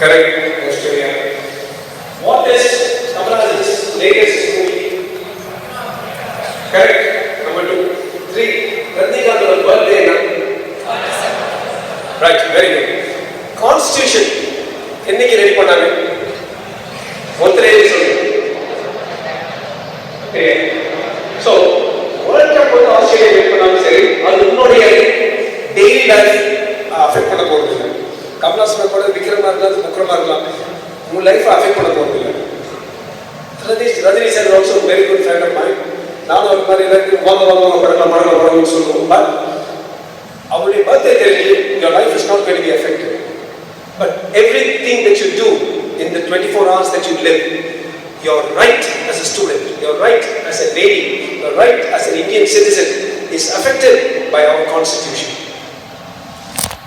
Correct, Australia. What is Kamal's latest movie? Correct. Number 2. 3. Rajinikanth's birthday na? Right, very good. Constitution. Enniki ready pannanga? Othre sollu. Okay. So, World Cup வந்து Australia win பண்ணாலும் சரி, அது உன்னுடைய daily life affect பண்ண போறது இல்லை. கமலாசன கூட விக்ரமா இருக்கலாம், முக்ரமா இருக்கலாம், உங்க லைஃப் அஃபெக்ட் பண்ண போறது இல்லை. Rajini sir also very good friend of mind. நானும் ஒரு மாதிரி எல்லாருக்கும் வாங்க படம்னு சொல்லுவோம். பட் அவருடைய பர்த்டே தெரிஞ்சு your life is not going to be affected. But everything that you do in the 24 hours that you live, your right as a student, your right as a lady, your right as an Indian citizen is affected by our constitution.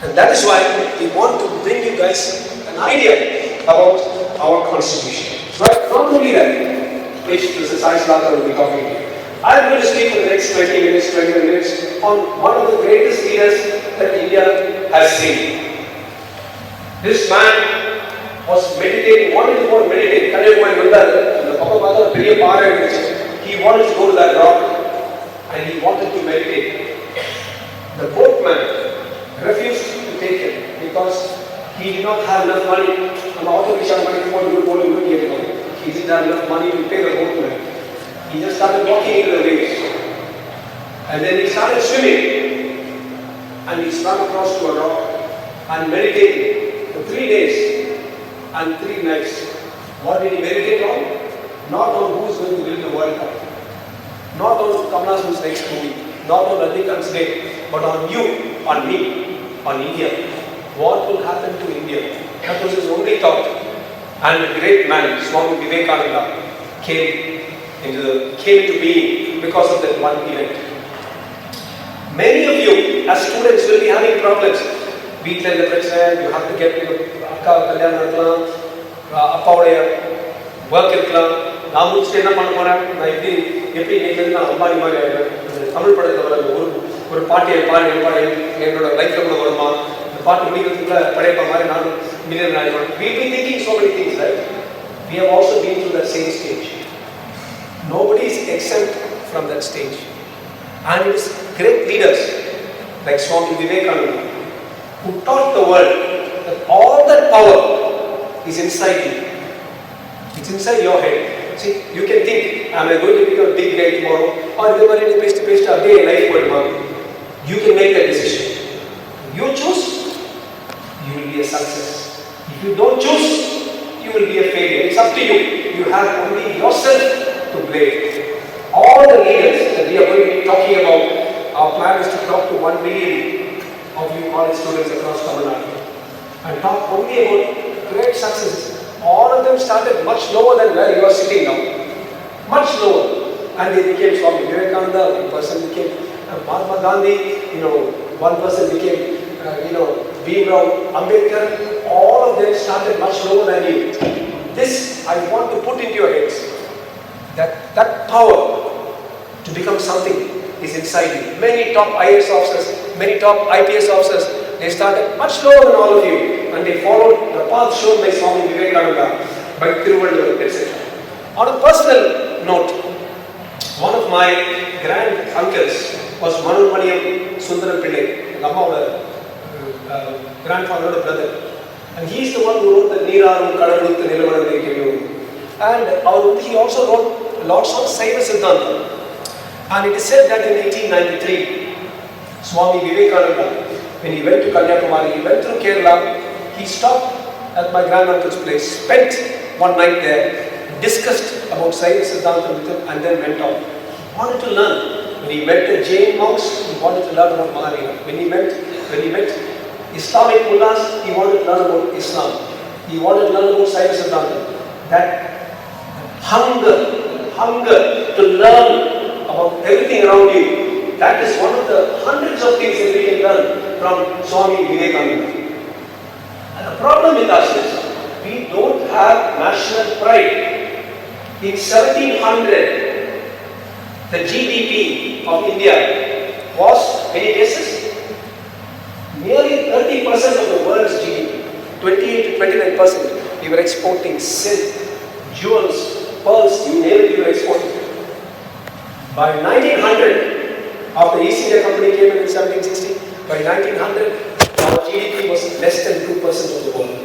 And that is why we want to bring you guys an idea about our constitution. Right? Not only that, which Mr. Sai Slaka will be talking to you. I am going to speak for the next 20 minutes on one of the greatest leaders that India has seen. This man was meditating, wanted to go and meditate. He wanted to go to that rock and he wanted to meditate. The boatman refused to take him because he did not have enough money. He didn't have enough money to pay the boatman. He just started walking into the waves. And then he started swimming. And he swam across to a rock and meditated for 3 days and 3 nights. What did he meditate on? Not on who is going to win the World Cup. Not on Kamal's next movie. Not on Rajinikanth's day. But on you, on me, on India. What will happen to India? That was his only thought. And the great man, Swami Vivekananda, came into being because of that one event. Many of you as students will be having problems. You have to get akka kalyanam irukkalam, appavudaiya work irukkalam. நான் முடிச்சுட்டு என்ன பண்ண போறேன், நான் எப்படி நீங்க நான் அம்பானி மாதிரி ஆயிடுவேன். தமிழ் படத்தில் வர ஒரு பாட்டியை பாரு என்னோட லைஃப்ல கூட வருமா, இந்த பாட்டு முடிக்கிறதுக்குள்ள படைப்ப மாதிரி நான் மில்லியன் ஆயிடுவேன். We be thinking so many things, right? We have also been through that same stage. Nobody is exempt from that stage. And it is great leaders like Swami Vivekananda who taught the world that all that power is inside you. It's inside your head. See, you can think, am I going to become a big guy tomorrow? Or if you are in a place to day life for tomorrow. You can make that decision. You choose, you will be a success. If you don't choose, you will be a failure. It's up to you. You have only yourself to blame. All the leaders that we are going to be talking about, our plan is to talk to 1 million of you college students across Tamil Nadu and talk only about great successes. All of them started much lower than where you are sitting now. Much lower. And they became Swami Vivekananda, one person became Mahatma Gandhi, one person became, Bhimrao Ambedkar. All of them started much lower than you. This I want to put into your heads. That power to become something is inside you. Many top IAS officers, many top IPS officers, they started much lower than all of you and they followed the path shown by Swami Vivekananda, by Thiruvalluvar, etc. On a personal note, one of my grand uncles was Manurmaniyam Sundaram Pillai, Ammaoda grandfather brother, and he is the one who wrote the Neerarum Kadaluthu Nilavanadai Keviyum. And he also wrote lots of Saiva Siddhanta. And it is said that in 1893, Swami Vivekananda, when he went to Kanyakumari, he went through Kerala, he stopped at my granduncle's place, spent one night there, discussed about Saiva Siddhanta with him, and then went out. He wanted to learn. When he met the Jain monks, he wanted to learn about Mahavira. When he met Islamic mullahs, he wanted to learn about Islam. He wanted to learn about Saiva Siddhanta. That hunger to learn about everything around you, that is one of the hundreds of things that we can learn from Swami Vivekananda. And the problem with us is, we don't have national pride. In 1700, the GDP of India was, any guesses? Nearly 30% of the world's GDP. 28 to 29%. We were exporting silk, jewels, pearls, you name it, we were exporting. By 1900, after the East India Company came in 1760, by 1900, our GDP was less than 2% of the world.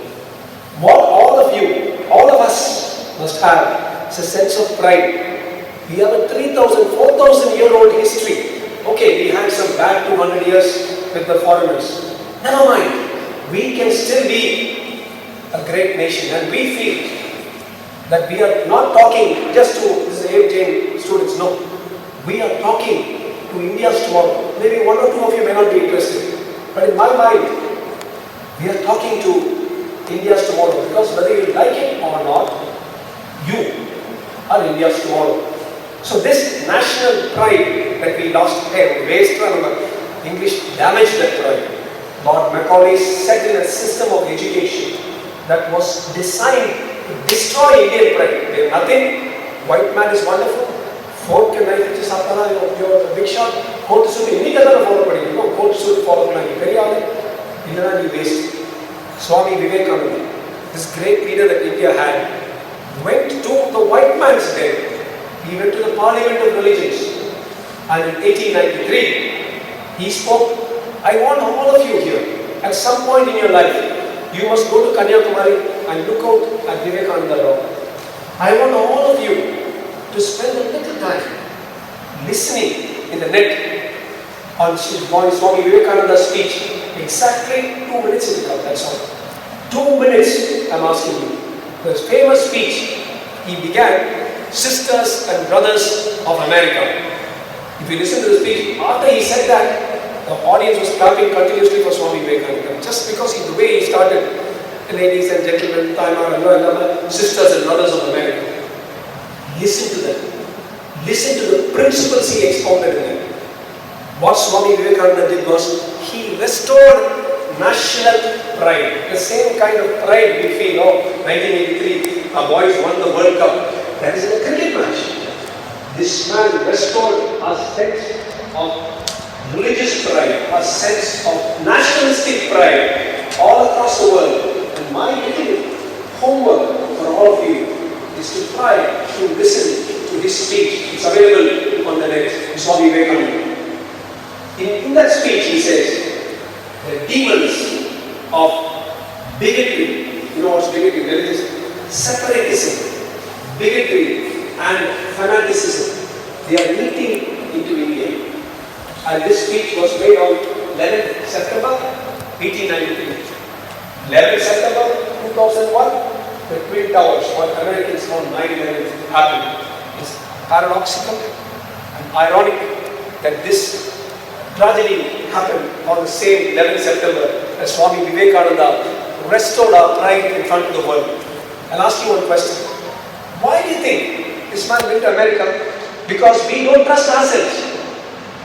What all of you, all of us must have is a sense of pride. We have a 3,000, 4,000 year old history. Okay, we had some bad 200 years with the foreigners. Never mind. We can still be a great nation, and we feel that we are not talking just to this AFJ students, no. We are talking to India's tomorrow. Maybe one or two of you may not be interested, but in my mind, we are talking to India's tomorrow, because whether you like it or not, you are India's tomorrow. So this national pride that we lost, English damaged that pride. Lord Macaulay set in a system of education that was designed to destroy Indian pride. They have nothing. White man is wonderful. Fork and knife which is you're a big shot. Coat suit, any other follow padi. You know, coat suit follow padi. Very honest. India waste. Swami Vivekananda, this great leader that India had, went to the white man's den. He went to the Parliament of Religions. And in 1893, he spoke, I want all of you here, at some point in your life, you must go to Kanyakumari and look out at Vivekananda Rock. I want all of you to spend a little time listening in the net on Swami Vivekananda's speech. Exactly 2 minutes will come, that's all. 2 minutes, I'm asking you. The famous speech, he began, Sisters and Brothers of America. If you listen to the speech, after he said that, the audience was clapping continuously for Swami Vivekananda. Just because the way he started, ladies and gentlemen, Sisters and Brothers of America. Listen to them. Listen to the principles he expounded in them. What Swami Vivekananda did was, he restored national pride. The same kind of pride we feel, 1983, our boys won the World Cup. That is in a cricket match. This man restored our sense of religious pride, our sense of nationalistic pride all across the world. And my little homework for all of you is to try to listen to his speech. It's available on the net, Swami Vivekananda. In that speech he says, the demons of bigotry, you know what's bigotry, religious, separatism, bigotry and fanaticism, they are meeting into India. And this speech was made on 11th September 1893. 11th September 2001, the Twin Towers, what Americans call 9/11 happened. It's paradoxical and ironic that this tragedy happened on the same 11th September as Swami Vivekananda restored our pride in front of the world. I'll ask you one question. Why do you think this man went to America? Because we don't trust ourselves.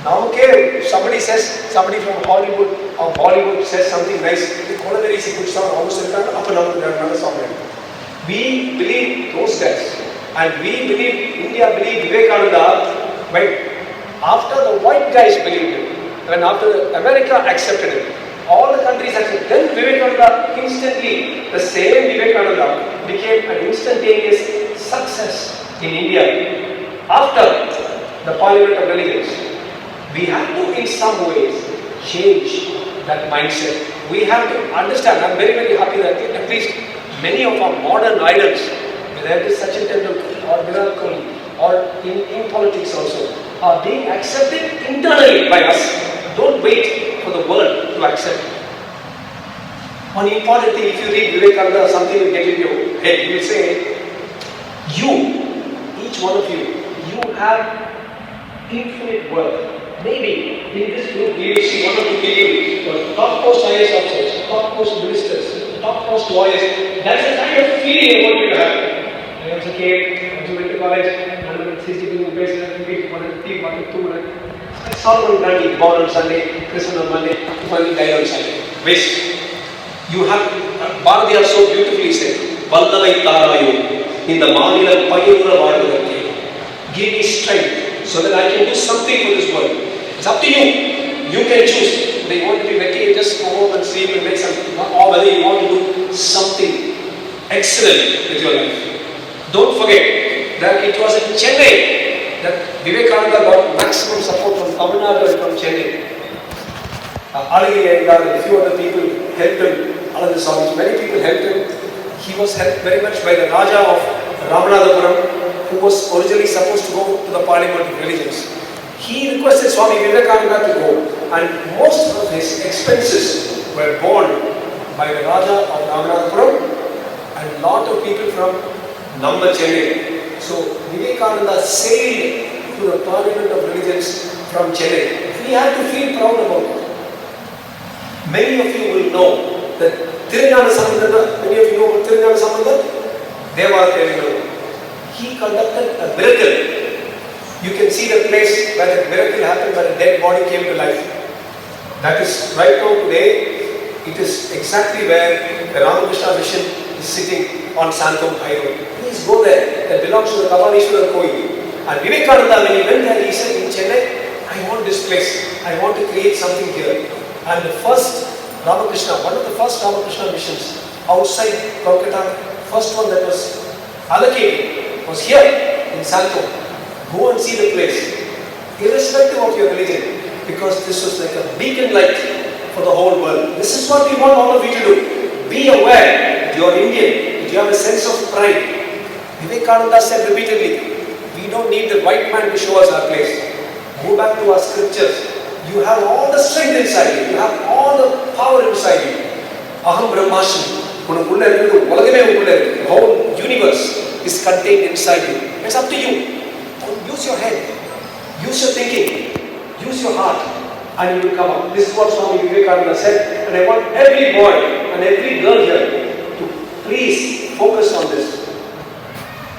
Now, okay, if somebody from Hollywood or Bollywood says something nice, we believe those guys. And we believe, India believed Vivekananda, but after the white guys believed him, when after America accepted him, all the countries accepted, then Vivekananda instantly, the same Vivekananda became an instantaneous success in India. After the Parliament of Religions, we have to in some ways change that mindset. We have to understand, I'm very, very happy that at least many of our modern idols, whether it is Sachin Tendulkar or Virat Kohli or in politics also, are being accepted internally by us. Don't wait for the world to accept it. One important thing, if you read Vivekananda, something will get in your head. He will say, each one of you have infinite worth. Maybe in this group we will see one or two people, the topmost IAS officers, topmost ministers, topmost lawyers. That's the kind of feeling I want you to have. I was a kid, I went to college, and 60 people based on Solomon Gandhi, born on Sunday, Christian on Monday, finally died on Sunday. Waste. You have, Bharatiya so beautifully said, Valdavai Tarayu, in the Manila Payura Vardhavati. Give me strength so that I can do something for this world. It's up to you. You can choose. They want to be lucky, just go home and sleep and make some, or whether you want to do something excellent with your life. Don't forget that it was in Chennai that Vivekananda got maximum support from Tamil Nadu and from Chennai. Alagi and a few other people helped him. Many people helped him. He was helped very much by the Raja of Ramanathapuram, who was originally supposed to go to the Parliament of Religions. He requested Swami Vivekananda to go, and most of his expenses were borne by the Raja of Ramanathapuram and a lot of people from Namma Chennai. So Vivekananda sailed to the Parliament of Religions from Chennai. He had to feel proud about it. Many of you will know that Tirunjana Sambandana, many of you know Tirunjana Sambandana? He conducted a miracle. You can see the place where the miracle happened, where a dead body came to life. That is right now today, it is exactly where the Ramakrishna mission is sitting on Santham High Road. Please go there. That belongs to the Kabalishwara Koil. And Vivekananda, when he went there, he said in Chennai, I want this place. I want to create something here. And the first Ramakrishna, one of the first Ramakrishna missions outside Kolkata, first one that was allocated was here in Santham. Go and see the place, irrespective of your religion, because this was like a beacon light for the whole world. This is what we want all of you to do. Be aware that you are Indian, that you have a sense of pride. Vivekananda said repeatedly, we don't need the white man to show us our place. Go back to our scriptures. You have all the strength inside you. You have all the power inside you. Aham Brahmasmi. The whole universe is contained inside you. It's up to you. Use your head. Use your thinking. Use your heart. And you will come up. This is what Swami Vivekananda said. And I want every boy and every girl here to please focus on this.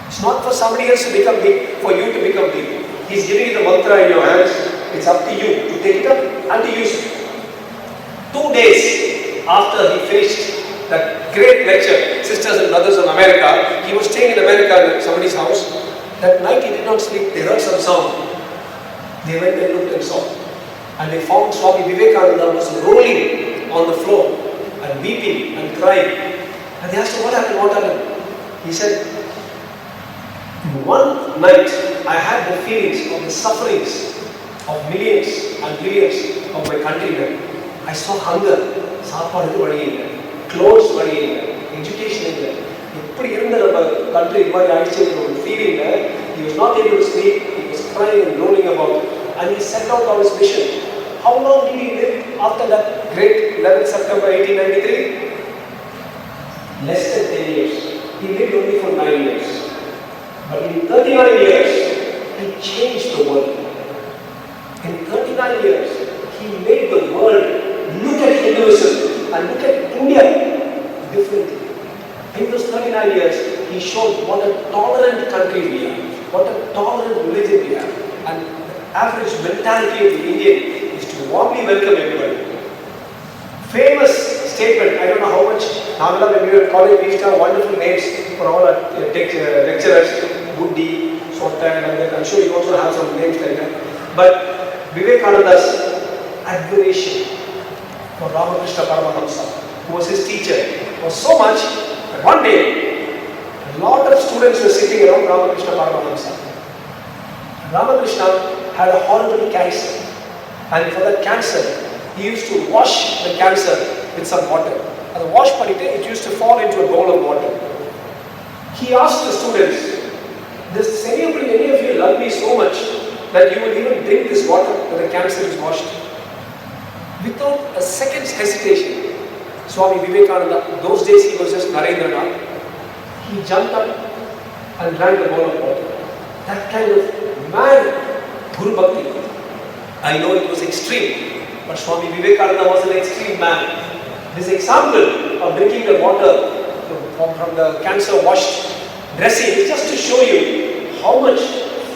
It's not for somebody else to become big, for you to become big. He's giving you the mantra in your hands. It's up to you to take it up and to use it. 2 days after he finished that great lecture, Sisters and Brothers of America, he was staying in America at somebody's house. That night he did not sleep. They heard some sound. They went and looked and saw. And they found Swami Vivekananda was rolling on the floor and weeping and crying. And they asked him, what happened? What happened? He said, one night I had the feelings of the sufferings of millions and billions of my countrymen. I saw hunger, clothes, education. Country feeling he was not able to sleep, he was crying and rolling about, and he set out on his mission. How long did he live after that great 11th September 1893? Less than 10 years. He lived only for 9 years. But in 39 years, he changed the world. In 39 years, he made the world look at Hinduism and look at India differently. In those 39 years, he showed what a tolerant country we are, what a tolerant religion we have. And the average mentality of the Indian is to warmly welcome everybody. Famous statement, I don't know how much, Namla, when we were in college, we used to have wonderful names for all our lecturers, Buddhi, Sota, and that. I'm sure you also have some names like that. But Vivekananda's admiration for Ramakrishna Paramahamsa, who was his teacher, was so much that one day, a lot of students were sitting around Ramakrishna Paramahamsa. Ramakrishna had a horrible cancer, and for that cancer, he used to wash the cancer with some water. And the wash parite, it used to fall into a bowl of water. He asked the students, does any of you love me so much that you will even drink this water when the cancer is washed? Without a second's hesitation, Swami Vivekananda, those days he was just Narendranath, he jumped up and drank the bowl of water. That kind of mad Guru Bhakti. I know it was extreme, but Swami Vivekananda was an extreme man. This example of drinking the water from the cancer-washed dressing is just to show you how much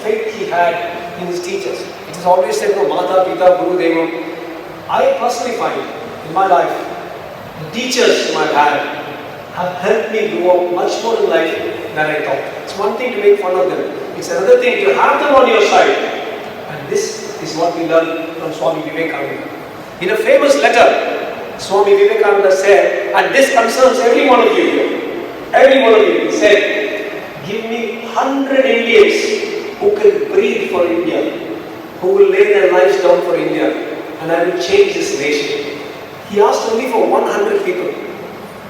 faith he had in his teachers. It is always said, no, Mata, Pita, Guru, Devam. I personally find in my life, the teachers whom I've had have helped me grow up much more in life than I thought. It's one thing to make fun of them. It's another thing to have them on your side. And this is what we learn from Swami Vivekananda. In a famous letter, Swami Vivekananda said, and this concerns every one of you here, every one of you, he said, give me 100 Indians who can breathe for India, who will lay their lives down for India, and I will change this nation. He asked only for 100 people.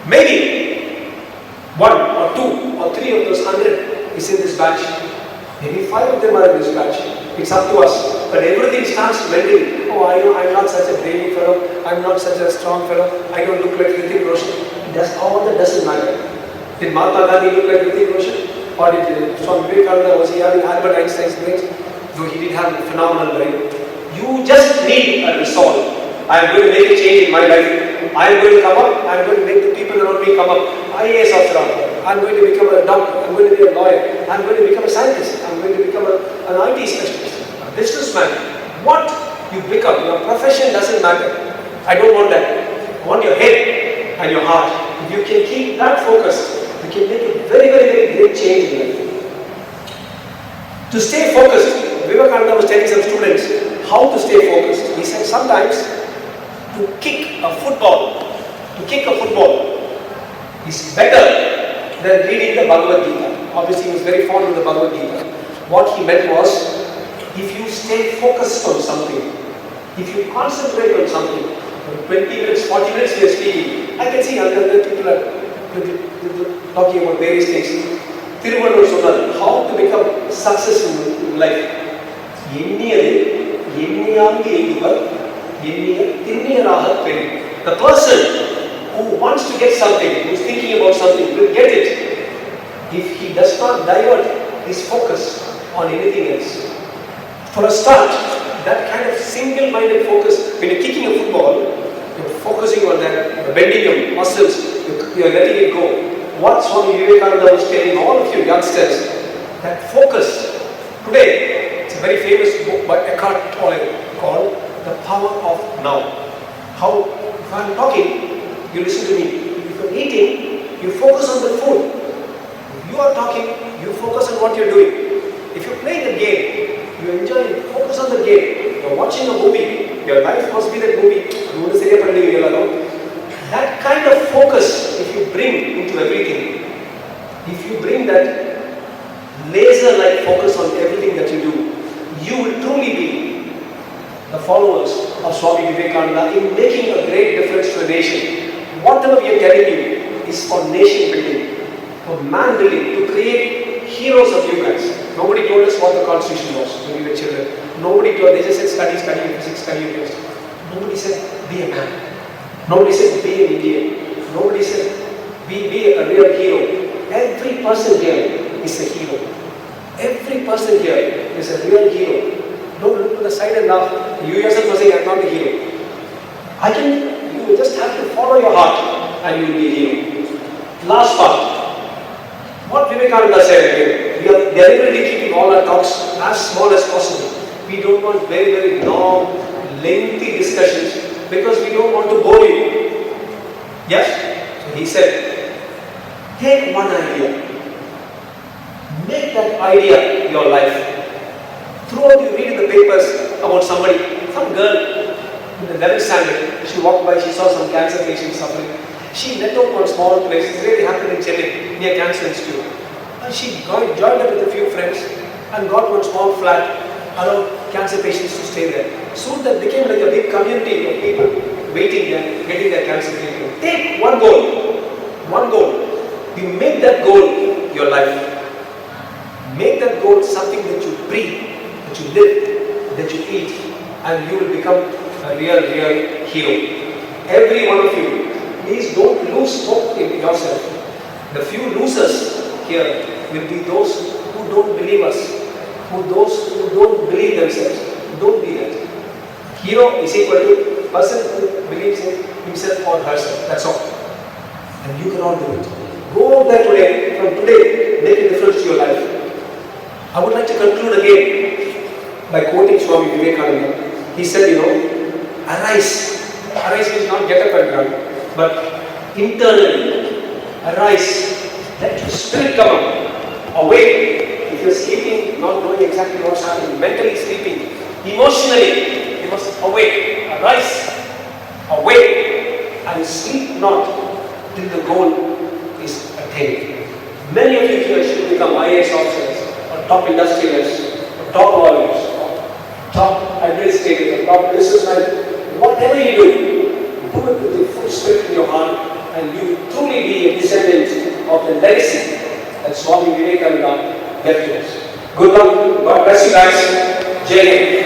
Maybe 1 or 2 or 3 of those 100 is in this batch. Maybe 5 of them are in this batch. It's up to us. But everything starts melting. Oh, I know I'm not such a brainy fellow. I'm not such a strong fellow. I don't look like Hrithik Roshan. All that doesn't matter. Did Mahatma Gandhi look like Hrithik Roshan? Or did Swami Vivekananda, was he having Albert Einstein's brains? Though he did have a phenomenal brain. You just need a resolve. I am going to make a change in my life. I am going to come up. I am going to make the people around me come up. IAS officer. I am going to become a doctor. I am going to be a lawyer. I am going to become a scientist. I am going to become an IT specialist. A businessman. What you become, your profession doesn't matter. I don't want that. I want your head and your heart. If you can keep that focused, you can make a very, very, very great change in life. To stay focused, Vivekananda was telling some students how to stay focused. He said sometimes to kick a football is better than reading the Bhagavad Gita. Obviously, he was very fond of the Bhagavad Gita. What he meant was, if you stay focused on something, if you concentrate on something, 20 minutes, 40 minutes we are speaking, I can see other people are talking about various things. Thiruvalur சொன்னார், how to become successful in life. The person who wants to get something, who is thinking about something, will get it if he does not divert his focus on anything else. For a start, that kind of single-minded focus, when you're kicking a football, you're focusing on that, you're bending your muscles, you're letting it go. What Swami Vivekananda was telling all of you youngsters, that focus. Today, it's a very famous book by Eckhart Tolle called The Power of Now. How, if I'm talking, you listen to me. If you're eating, you focus on the food. If you are talking, you focus on what you're doing. If you're playing a game, you enjoy it, focus on the game. You're watching a movie, your life must be that movie. That kind of focus, if you bring into everything, if you bring that laser-like focus on everything that you do, you will truly be the followers of Swami Vivekananda in making a great difference to a nation. Whatever we are telling you is for nation building, for man building, to create heroes of you guys. Nobody told us what the constitution was when we were children. Nobody told, they just said study physics, study chemistry. Nobody said be a man. Nobody said be an Indian. Nobody said be a real hero. Every person here is a hero. Every person here is a real hero. Don't look to the side and laugh. You yourself are saying, I'm not a hero. You just have to follow your heart and you will be a hero. Last part. What Vivekananda said again, we are deliberately keeping all our talks as small as possible. We don't want very, very long, lengthy discussions because we don't want to bore you. Yes? So he said, take one idea. Make that idea your life. Throughout you read in the papers about somebody, some girl in the 11th standard, she walked by, she saw some cancer patient suffering. She let out one small place, it really happened in Chennai, near Cancer Institute. And she joined up with a few friends and got one small flat, allowed cancer patients to stay there. Soon that became like a big community of people waiting there, getting their cancer treatment. Take one goal. One goal. You make that goal your life. Make that goal something that you breathe, that you live, that you eat, and you will become a real hero. Every one of you, please don't lose hope in yourself. The few losers here will be those who don't believe us, those who don't believe themselves. Don't be that. Hero is equal to person who believes in himself or herself. That's all. And you can all do it. Go out there today, from today, make a difference to your life. I would like to conclude again by quoting Swami Vivekananda. He said, arise. Arise means not get up and run, but internally, arise. Let your spirit come up. Awake. If you're sleeping, not knowing exactly what's happening, mentally sleeping, emotionally, you must awake. Arise. Awake and sleep not till the goal is attained. Many of you here should become IAS officers, or top industrialists, or top lawyers, or top administrators, or top businessmen. Whatever you do it with the full spirit in your heart, and you will truly be a descendant of the legacy that Swami Vivekananda left to us. Good luck. God bless you guys. Jai Hind.